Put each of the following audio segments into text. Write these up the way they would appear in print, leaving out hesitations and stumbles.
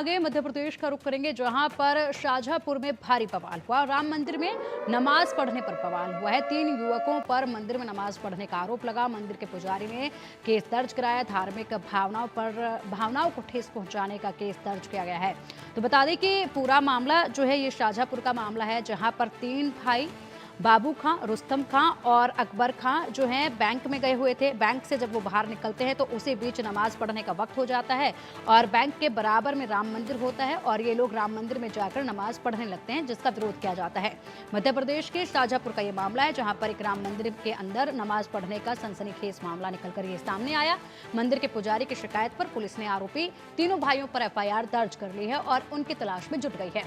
आगे मध्य प्रदेश का रुख करेंगे, जहां पर शाहजहांपुर में भारी बवाल हुआ। राम मंदिर में नमाज पढ़ने पर बवाल हुआ है। 3 युवकों पर मंदिर में नमाज पढ़ने का आरोप लगा। मंदिर के पुजारी ने केस दर्ज कराया। धार्मिक भावनाओं को ठेस पहुंचाने का केस दर्ज किया गया है। तो बता दें कि पूरा मामला जो है ये शाहजहांपुर का मामला है, जहां पर 3 भाई बाबू खां, रुस्तम खां और अकबर खां जो हैं बैंक में गए हुए थे। बैंक से जब वो बाहर निकलते हैं तो उसी बीच नमाज पढ़ने का वक्त हो जाता है और बैंक के बराबर में राम मंदिर होता है और ये लोग राम मंदिर में जाकर नमाज पढ़ने लगते हैं, जिसका विरोध किया जाता है। मध्य प्रदेश के शाहजहांपुर का ये मामला है, जहां पर एक राम मंदिर के अंदर नमाज पढ़ने का सनसनीखेज मामला निकलकर ये सामने आया। मंदिर के पुजारी की शिकायत पर पुलिस ने आरोपी तीनों भाइयों पर FIR दर्ज कर ली है और उनकी तलाश में जुट गई है।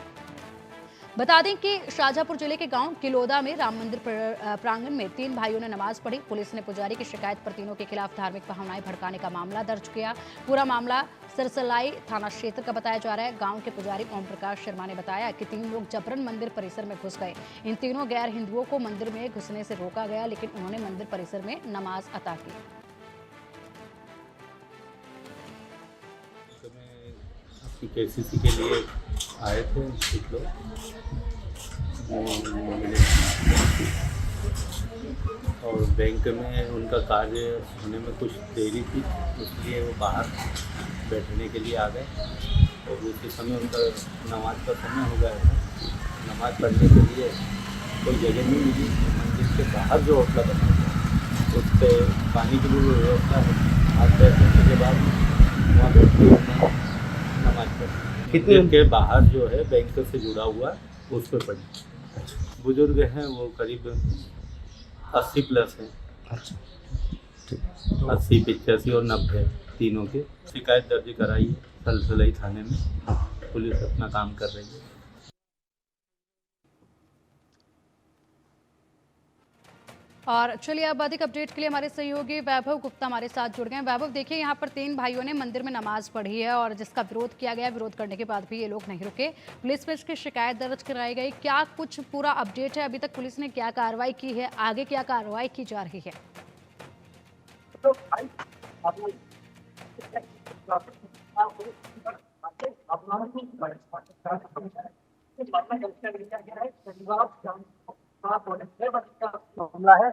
बता दें कि शाहजहांपुर जिले के गांव किलोदा में राम मंदिर प्रांगण में 3 भाइयों ने नमाज पढ़ी। पुलिस ने पुजारी की शिकायत पर तीनों के खिलाफ धार्मिक भावनाएं भड़काने का मामला दर्ज किया। पूरा मामला सरसलाई थाना क्षेत्र का बताया जा रहा है। गांव के पुजारी ओम प्रकाश शर्मा ने बताया कि 3 लोग जबरन मंदिर परिसर में घुस गए। इन तीनों गैर हिंदुओं को मंदिर में घुसने से रोका गया, लेकिन उन्होंने मंदिर परिसर में नमाज अता की। KCC के लिए आए थे कुछ लोग, और बैंक में उनका कार्य होने में कुछ देरी थी, इसलिए वो बाहर बैठने के लिए आ गए और उसी समय उनका नमाज का समय हो गया था। नमाज पढ़ने के लिए कोई जगह नहीं मिली। मंदिर के बाहर जो होटला बना हुआ उस पर पानी की भी व्यवस्था है। हाथ पैर धोने के बाद वहाँ बैठते नमाज पढ़ी। कितने के बाहर जो है बैंक से जुड़ा हुआ उस पर पढ़ी। बुजुर्ग हैं, वो करीब 80 प्लस हैं। 80, 85 और 90 तीनों के शिकायत दर्ज कराई है सरसलाई थाने में। पुलिस अपना काम कर रही है। और चलिए अब अधिक अपडेट के लिए हमारे सहयोगी वैभव गुप्ता हमारे साथ जुड़ गए हैं। वैभव, देखिए यहाँ पर 3 भाइयों ने मंदिर में नमाज पढ़ी है और जिसका विरोध किया गया। विरोध करने के बाद भी ये लोग नहीं रुके। पुलिस में इसकी शिकायत दर्ज कराई गई। क्या कुछ पूरा अपडेट है? अभी तक पुलिस ने क्या कार्रवाई की है? आगे क्या कार्रवाई की जा रही है? मामला है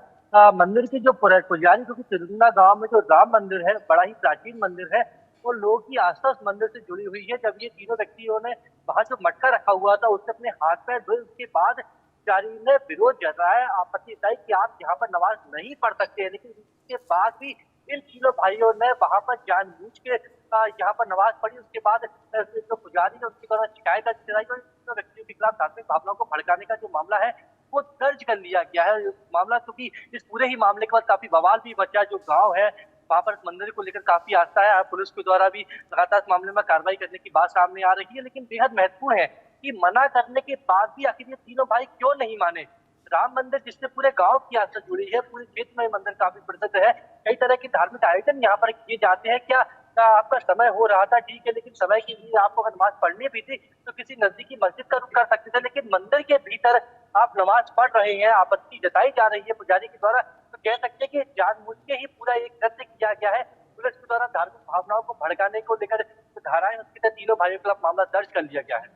मंदिर के जो पुजारी, क्योंकि तिरुंदा गांव में जो राम मंदिर है, बड़ा ही प्राचीन मंदिर है, वो लोगों की आस्था उस मंदिर से जुड़ी हुई है। जब ये तीनों व्यक्तियों ने बाहर जो मटका रखा हुआ था उससे अपने हाथ पैर धोए, उसके बाद पुजारी ने विरोध जताया, आपत्ति जताई कि आप यहाँ पर नमाज नहीं पढ़ सकते हैं। लेकिन उसके बाद भी इन तीनों भाइयों ने वहां पर जानबूझ के यहाँ पर नमाज पढ़ी। उसके बाद जो पुजारी है उसके द्वारा शिकायत दर्ज कराई और तीनों व्यक्तियों के खिलाफ धार्मिक भावनाओं को भड़काने का जो मामला है वो दर्ज कर लिया गया है। मामला, क्योंकि इस पूरे ही मामले के बाद काफी बवाल भी बचा। जो गांव है वहां पर मंदिर को लेकर काफी आस्था है। पुलिस के द्वारा भी लगातार इस मामले में कार्रवाई करने की बात सामने आ रही है, लेकिन बेहद महत्वपूर्ण है कि मना करने के बाद भी आखिर ये तीनों भाई क्यों नहीं माने। राम मंदिर जिससे पूरे गांव की आस्था जुड़ी है, पूरे क्षेत्र में मंदिर काफी प्रसिद्ध है। कई तरह के धार्मिक आयोजन यहाँ पर किए जाते हैं। क्या आपका समय हो रहा था, ठीक है, लेकिन समय के लिए आपको अगर नमाज पढ़नी भी थी तो किसी नजदीकी मस्जिद का रुख कर सकते थे, लेकिन मंदिर के भीतर आप नमाज पढ़ रहे हैं, आपत्ति जताई जा रही है पुजारी के द्वारा, तो कह सकते हैं कि जानबूझ के ही पूरा एक कृत्य किया गया है। पुलिस के द्वारा धार्मिक भावनाओं को भड़काने को लेकर धाराएं उसके तहत तीनों भाइयों के खिलाफ मामला दर्ज कर लिया गया है।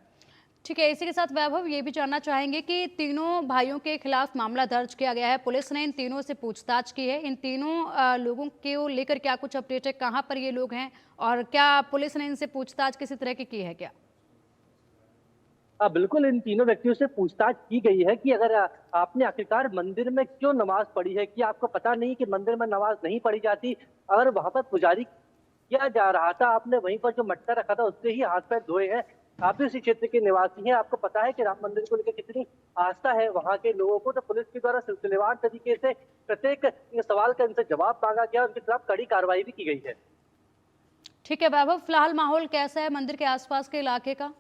ठीक है, इसी के साथ वैभव ये भी जानना चाहेंगे कि तीनों भाइयों के खिलाफ मामला दर्ज किया गया है। पुलिस ने इन तीनों से पूछताछ की है। इन तीनों लोगों को लेकर क्या कुछ अपडेट है? कहाँ पर ये लोग हैं और क्या पुलिस ने इनसे पूछताछ किसी तरह की है क्या? बिल्कुल, इन तीनों व्यक्तियों से पूछताछ की गई है कि अगर आपने आखिरकार मंदिर में क्यों नमाज पढ़ी है, कि आपको पता नहीं कि मंदिर में नमाज नहीं पढ़ी जाती। अगर वहां पर पुजारी किया जा रहा था, आपने वहीं पर जो मटका रखा था उससे ही हाथ पैर धोए हैं। आप भी उसी क्षेत्र के निवासी हैं, आपको पता है कि राम मंदिर को लेकर कितनी आस्था है वहां के लोगों को। तो पुलिस के द्वारा सिलसिलेवार तरीके से प्रत्येक सवाल का इनसे जवाब मांगा गया, उनके खिलाफ कड़ी कार्रवाई भी की गई है। ठीक है वैभव, फिलहाल माहौल कैसा है मंदिर के आसपास के इलाके का?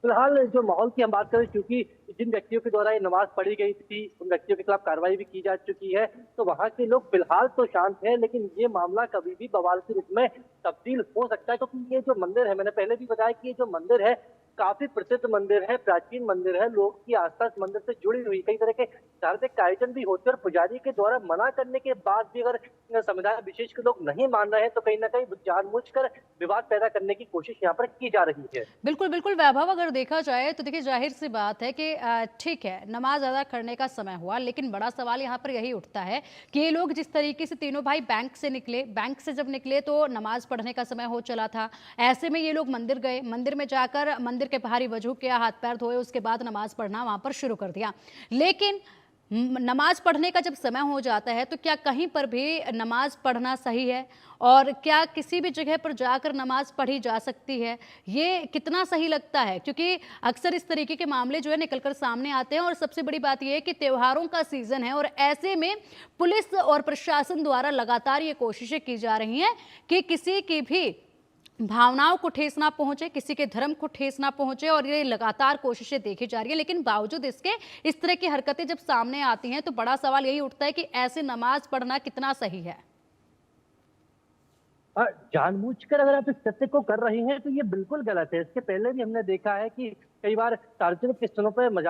फिलहाल जो माहौल की हम बात करें, क्योंकि जिन व्यक्तियों के द्वारा ये नमाज पढ़ी गई थी उन व्यक्तियों के खिलाफ कार्रवाई भी की जा चुकी है, तो वहां के लोग फिलहाल तो शांत हैं, लेकिन ये मामला कभी भी बवाल के रूप में तब्दील हो सकता है। क्योंकि ये जो मंदिर है, मैंने पहले भी बताया कि ये जो मंदिर है काफी प्रसिद्ध मंदिर है, प्राचीन मंदिर है, लोग की आस्था इस मंदिर से जुड़ी हुई, कई तरह के धार्मिक आयोजन भी होते हैं और पुजारी के द्वारा मना करने के बाद भी अगर समुदाय विशेष के लोग नहीं मान रहे हैं तो कहीं ना कहीं जानबूझकर विवाद पैदा करने की कोशिश यहाँ पर की जा रही है। बिल्कुल, बिल्कुल वैभव, अगर देखा जाए तो देखिए ज़ाहिर-सी बात है कि ठीक है, नमाज़ अदा करने का समय हुआ, लेकिन बड़ा सवाल यहाँ पर यही उठता है कि ये लोग जिस तरीके से तीनों भाई बैंक से निकले, बैंक से जब निकले तो नमाज़ पढ़ने का समय हो चला था। ऐसे में ये लोग मंदिर गए, मंदिर में जाकर मंदिर के बाहर ही वज़ू किया, हाथ-पैर धोए, उसके बाद नमाज़ पढ़ना वहाँ पर शुरू कर दिया। लेकिन नमाज पढ़ने का जब समय हो जाता है तो क्या कहीं पर भी नमाज पढ़ना सही है और क्या किसी भी जगह पर जाकर नमाज पढ़ी जा सकती है, ये कितना सही लगता है? क्योंकि अक्सर इस तरीके के मामले जो है निकलकर सामने आते हैं और सबसे बड़ी बात यह है कि त्योहारों का सीजन है और ऐसे में पुलिस और प्रशासन द्वारा लगातार ये कोशिशें की जा रही हैं कि किसी की भी भावनाओं को ठेस ना पहुंचे, किसी के धर्म को ठेस ना पहुंचे और ये लगातार कोशिशें देखी जा रही है। लेकिन बावजूद इसके इस तरह की हरकतें जब सामने आती हैं तो बड़ा सवाल यही उठता है कि ऐसे नमाज पढ़ना कितना सही है। जानबूझकर अगर आप इस सत्य को कर रही हैं तो ये बिल्कुल गलत है। इसके पहले भी हमने देखा है कि कई बार सार्वजनिक स्थलों पर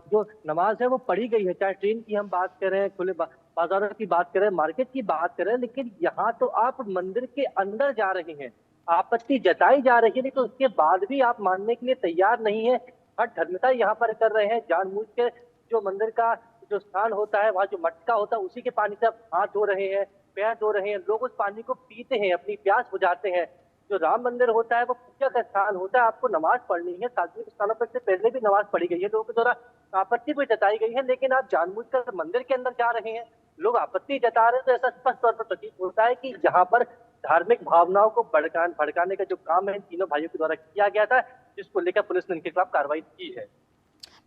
जो नमाज है वो पढ़ी गई है, चाहे ट्रेन की हम बात करें, खुले बाजारों की बात करें, मार्केट की बात करें, लेकिन यहाँ तो आप मंदिर के अंदर जा रही हैं, आपत्ति जताई जा रही है, लेकिन उसके बाद भी आप मानने के लिए तैयार नहीं है। धर्मता यहाँ पर कर रहे हैं जानबूझ के। जो मंदिर का जो स्थान होता है, वहाँ जो मटका होता है, उसी के पानी से आप हाथ धो रहे हैं, पैर धो रहे हैं, लोग उस पानी को पीते हैं, अपनी प्यास बुझाते हैं। जो राम मंदिर होता है वो पूजा का स्थान होता है, आपको नमाज पढ़नी है, सार्वजनिक स्थानों पर से पहले भी नमाज पढ़ी गई है, लोगों के द्वारा आपत्ति भी जताई गई है, लेकिन आप जानबूझकर मंदिर के अंदर जा रहे हैं, लोग आपत्ति जता रहे हैं, तो ऐसा स्पष्ट तौर पर प्रतीत होता है कि यहाँ पर धार्मिक भावनाओं को भड़काने का जो काम है इन तीनों भाइयों के द्वारा किया गया था, जिसको लेकर पुलिस ने इनके खिलाफ कार्रवाई की है।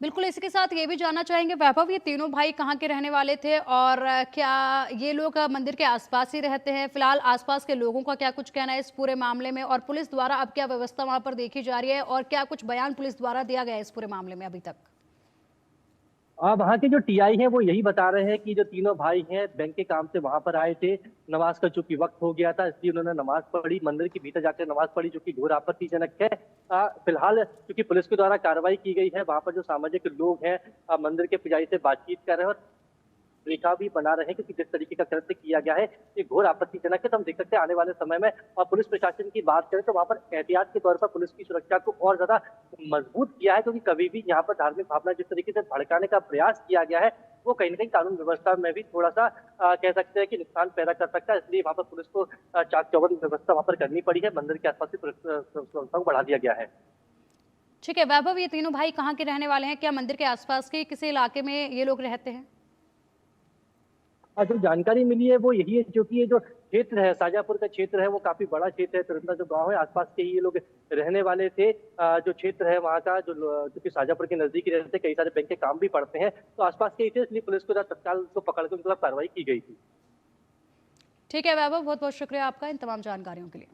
बिल्कुल, इसी के साथ ये भी जानना चाहेंगे वैभव, ये तीनों भाई कहाँ के रहने वाले थे और क्या ये लोग मंदिर के आसपास ही रहते हैं? फिलहाल आसपास के लोगों का क्या कुछ कहना है इस पूरे मामले में और पुलिस द्वारा अब क्या व्यवस्था वहां पर देखी जा रही है और क्या कुछ बयान पुलिस द्वारा दिया गया है इस पूरे मामले में अभी तक? वहाँ के जो टीआई हैं वो यही बता रहे हैं कि जो तीनों भाई हैं बैंक के काम से वहां पर आए थे, नमाज का चूंकि वक्त हो गया था इसलिए उन्होंने नमाज पढ़ी, मंदिर के भीतर जाकर नमाज पढ़ी, जो कि घोर आपत्तिजनक है। फिलहाल क्योंकि पुलिस के द्वारा कार्रवाई की गई है, वहां पर जो सामाजिक लोग हैं मंदिर के पुजारी से बातचीत कर रहे हैं और रेखा भी बना रहे हैं, क्योंकि जिस तरीके का कृत्य किया गया है ये घोर आपत्तिजनक है। तो हम देख सकते हैं आने वाले समय में और पुलिस प्रशासन की बात करें तो वहां पर एहतियात के तौर पर पुलिस की सुरक्षा को और ज्यादा मजबूत किया है, क्योंकि कभी भी यहाँ पर धार्मिक भावना जिस तरीके से भड़काने का प्रयास किया गया है वो कहीं ना कहीं कानून व्यवस्था में भी थोड़ा सा कह सकते हैं कि नुकसान पैदा कर सकता है। इसलिए वहां पर पुलिस को चाक चौबंद व्यवस्था वहां पर करनी पड़ी है, मंदिर के आसपास की सुरक्षा को बढ़ा दिया गया है। ठीक है वैभव, ये तीनों भाई कहाँ के रहने वाले हैं? क्या मंदिर के आसपास के किसी इलाके में ये लोग रहते हैं? जो जानकारी मिली है वो यही है, जो कि ये जो क्षेत्र है शाहजहाँपुर का क्षेत्र है वो काफी बड़ा क्षेत्र है। तिरंदा जो गांव है आसपास के ही ये लोग रहने वाले थे। जो क्षेत्र है वहाँ का जो कि शाहजहाँपुर के नजदीक ही रहते, कई सारे बैंक के काम भी पड़ते हैं, तो आसपास के ही थे, इसलिए पुलिस को तत्काल उसको पकड़ के उनके खिलाफ कार्रवाई की गई थी। ठीक है वैभव, बहुत बहुत शुक्रिया आपका इन तमाम जानकारियों के लिए।